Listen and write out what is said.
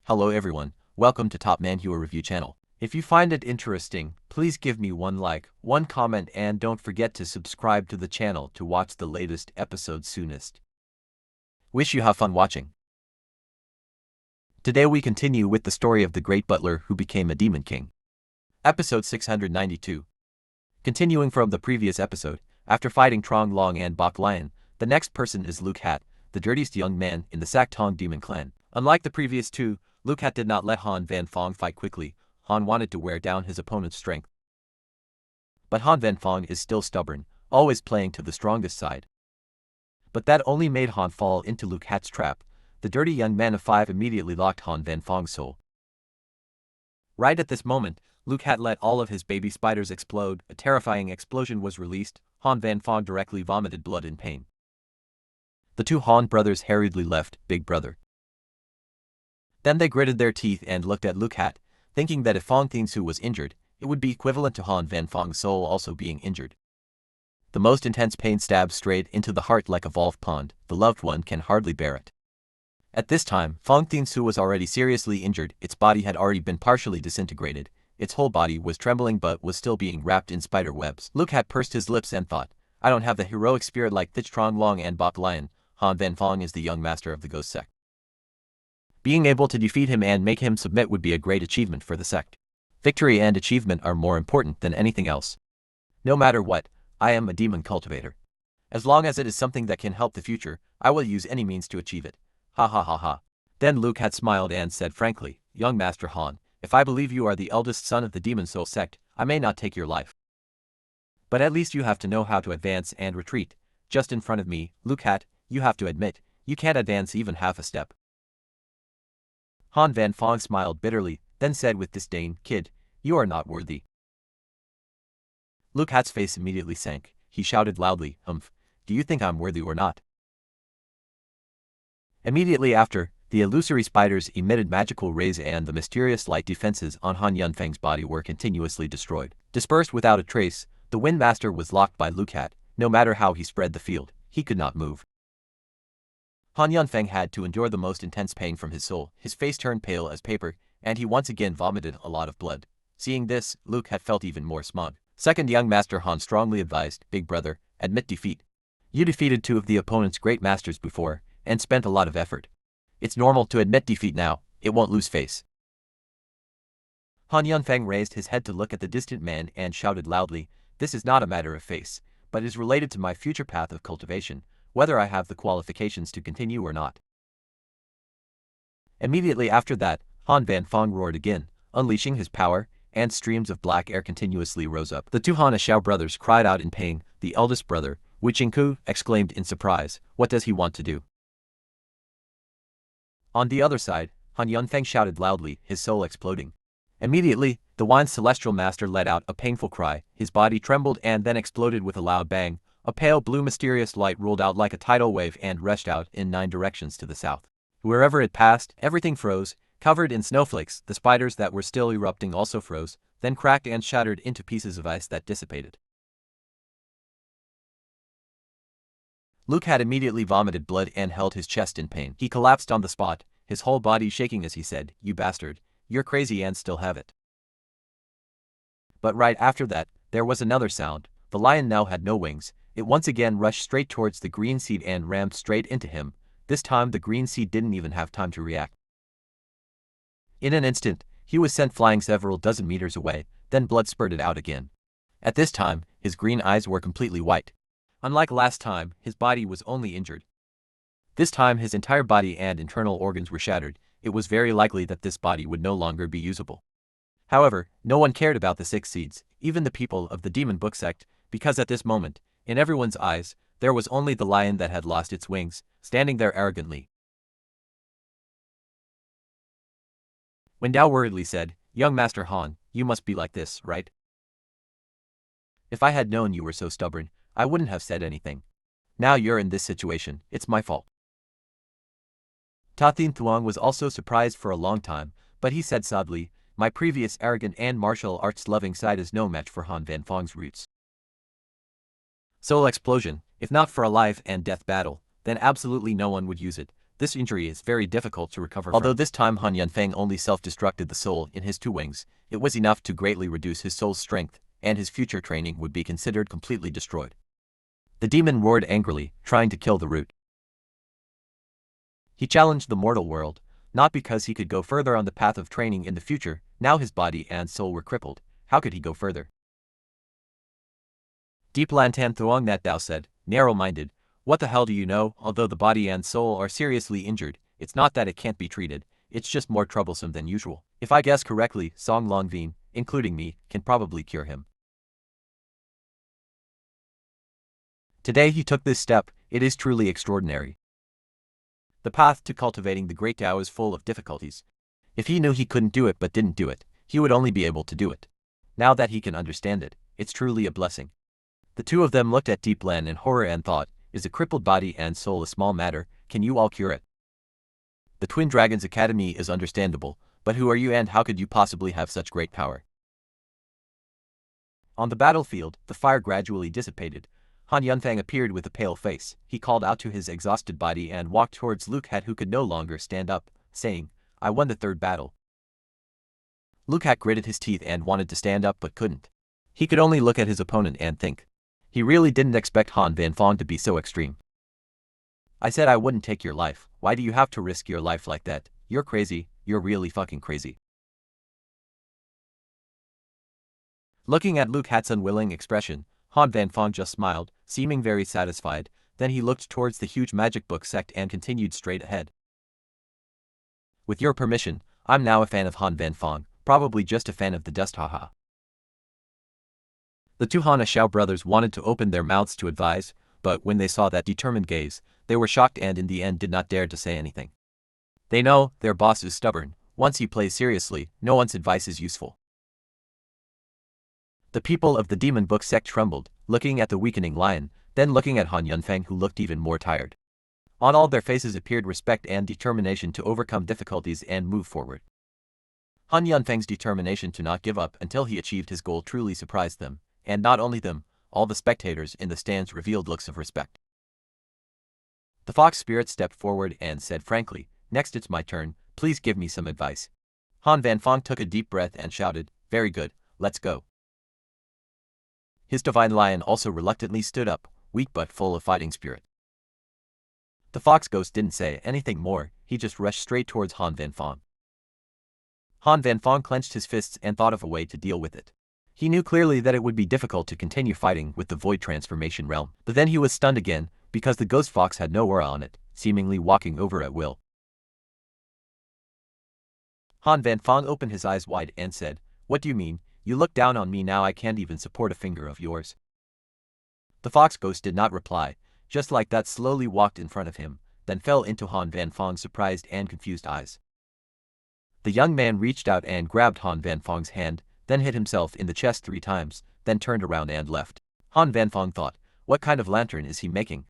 Hello everyone, welcome to Top Manhua Review channel. If you find it interesting, please give me one like, one comment and don't forget to subscribe to the channel to watch the latest episode soonest. Wish you have fun watching. Today we continue with the story of the great butler who became a demon king. Episode 692. Continuing from the previous episode, after fighting Trong Long and Bok Lion, the next person is Luke Hat, the dirtiest young man in the Sak Tong demon clan. Unlike the previous two, Luke Hat did not let Han Van Fong fight quickly. Han wanted to wear down his opponent's strength. But Han Van Fong is still stubborn, always playing to the strongest side. But that only made Han fall into Luke Hat's trap. The dirty young man of 5 immediately locked Han Van Fong's soul. Right at this moment, Luke Hat let all of his baby spiders explode. A terrifying explosion was released. Han Van Fong directly vomited blood in pain. The two Han brothers hurriedly left Big Brother. Then they gritted their teeth and looked at Luke Hat, thinking that if Fong Thingsu was injured, it would be equivalent to Han Van Fong's soul also being injured. The most intense pain stabs straight into the heart like a valve pond. The loved one can hardly bear it. At this time, Fong Thingsu was already seriously injured. Its body had already been partially disintegrated. Its whole body was trembling but was still being wrapped in spider webs. Luke Hat pursed his lips and thought, I don't have the heroic spirit like Thich Trong Long and Bok Lion. Han Van Fong is the young master of the ghost sect. Being able to defeat him and make him submit would be a great achievement for the sect. Victory and achievement are more important than anything else. No matter what, I am a demon cultivator. As long as it is something that can help the future, I will use any means to achieve it. Ha ha ha ha. Then Luke had smiled and said frankly, Young Master Han, if I believe you are the eldest son of the demon soul sect, I may not take your life. But at least you have to know how to advance and retreat. Just in front of me, Luke Hat, you have to admit, you can't advance even half a step. Han Van Fong smiled bitterly, then said with disdain, Kid, you are not worthy. Luke Hat's face immediately sank. He shouted loudly, do you think I'm worthy or not? Immediately after, the illusory spiders emitted magical rays and the mysterious light defenses on Han Yunfeng's body were continuously destroyed. Dispersed without a trace, the Wind Master was locked by Luke Hat. No matter how he spread the field, he could not move. Han Yunfeng had to endure the most intense pain from his soul. His face turned pale as paper, and he once again vomited a lot of blood. Seeing this, Luke had felt even more smug. Second young master Han strongly advised, Big Brother, admit defeat. You defeated 2 of the opponent's great masters before, and spent a lot of effort. It's normal to admit defeat now, it won't lose face. Han Yunfeng raised his head to look at the distant man and shouted loudly, This is not a matter of face, but is related to my future path of cultivation, whether I have the qualifications to continue or not. Immediately after that, Han Van Fong roared again, unleashing his power, and streams of black air continuously rose up. The 2 Han Xiao brothers cried out in pain. The eldest brother, Wu Qingku, exclaimed in surprise, What does he want to do? On the other side, Han Yunfeng shouted loudly, his soul exploding. Immediately, the Wine Celestial Master let out a painful cry. His body trembled and then exploded with a loud bang. A pale blue mysterious light rolled out like a tidal wave and rushed out in 9 directions to the south. Wherever it passed, everything froze, covered in snowflakes. The spiders that were still erupting also froze, then cracked and shattered into pieces of ice that dissipated. Luke had immediately vomited blood and held his chest in pain. He collapsed on the spot, his whole body shaking as he said, You bastard, you're crazy and still have it. But right after that, there was another sound. The lion now had no wings. It once again rushed straight towards the green seed and rammed straight into him. This time the green seed didn't even have time to react. In an instant, he was sent flying several dozen meters away, then blood spurted out again. At this time, his green eyes were completely white. Unlike last time, his body was only injured. This time his entire body and internal organs were shattered. It was very likely that this body would no longer be usable. However, no one cared about the 6 seeds, even the people of the demon book sect, because at this moment, in everyone's eyes, there was only the lion that had lost its wings, standing there arrogantly. When Dao worriedly said, Young Master Han, you must be like this, right? If I had known you were so stubborn, I wouldn't have said anything. Now you're in this situation, it's my fault. Ta Thin Thuong was also surprised for a long time, but he said sadly, My previous arrogant and martial arts loving side is no match for Han Van Fong's roots. Soul explosion, if not for a life and death battle, then absolutely no one would use it. This injury is very difficult to recover from. Although this time Han Yunfeng only self-destructed the soul in his 2 wings, it was enough to greatly reduce his soul's strength, and his future training would be considered completely destroyed. The demon roared angrily, trying to kill the root. He challenged the mortal world, not because he could go further on the path of training in the future. Now his body and soul were crippled. How could he go further? Deep Lantan Thuong Nat Dao said, narrow-minded, what the hell do you know? Although the body and soul are seriously injured, it's not that it can't be treated, it's just more troublesome than usual. If I guess correctly, Song Longveen, including me, can probably cure him. Today he took this step. It is truly extraordinary. The path to cultivating the great Tao is full of difficulties. If he knew he couldn't do it but didn't do it, he would only be able to do it. Now that he can understand it, it's truly a blessing. The 2 of them looked at Deep Lan in horror and thought, is a crippled body and soul a small matter? Can you all cure it? The Twin Dragons Academy is understandable, but who are you and how could you possibly have such great power? On the battlefield, the fire gradually dissipated. Han Yunfeng appeared with a pale face. He called out to his exhausted body and walked towards Luke Hat, who could no longer stand up, saying, I won the 3rd battle. Luke Hat gritted his teeth and wanted to stand up but couldn't. He could only look at his opponent and think. He really didn't expect Han Van Fong to be so extreme. I said I wouldn't take your life. Why do you have to risk your life like that? You're crazy. You're really fucking crazy. Looking at Luke Hat's unwilling expression, Han Van Fong just smiled, seeming very satisfied. Then he looked towards the huge magic book sect and continued straight ahead. With your permission, I'm now a fan of Han Van Fong, probably just a fan of the dust, haha. The 2 Hana Xiao brothers wanted to open their mouths to advise, but when they saw that determined gaze, they were shocked and in the end did not dare to say anything. They know their boss is stubborn. Once he plays seriously, no one's advice is useful. The people of the demon book sect trembled, looking at the weakening lion, then looking at Han Yunfeng, who looked even more tired. On all their faces appeared respect and determination to overcome difficulties and move forward. Han Yunfeng's determination to not give up until he achieved his goal truly surprised them, and not only them, all the spectators in the stands revealed looks of respect. The fox spirit stepped forward and said frankly, next it's my turn, please give me some advice. Han Van Fong took a deep breath and shouted, very good, let's go. His divine lion also reluctantly stood up, weak but full of fighting spirit. The fox ghost didn't say anything more, he just rushed straight towards Han Van Fong. Han Van Fong clenched his fists and thought of a way to deal with it. He knew clearly that it would be difficult to continue fighting with the void transformation realm, but then he was stunned again, because the ghost fox had no aura on it, seemingly walking over at will. Han Van Fong opened his eyes wide and said, what do you mean? You look down on me now, I can't even support a finger of yours. The fox ghost did not reply, just like that slowly walked in front of him, then fell into Han Van Fong's surprised and confused eyes. The young man reached out and grabbed Han Van Fong's hand, then hit himself in the chest 3 times, then turned around and left. Han Van Fong thought, what kind of lantern is he making?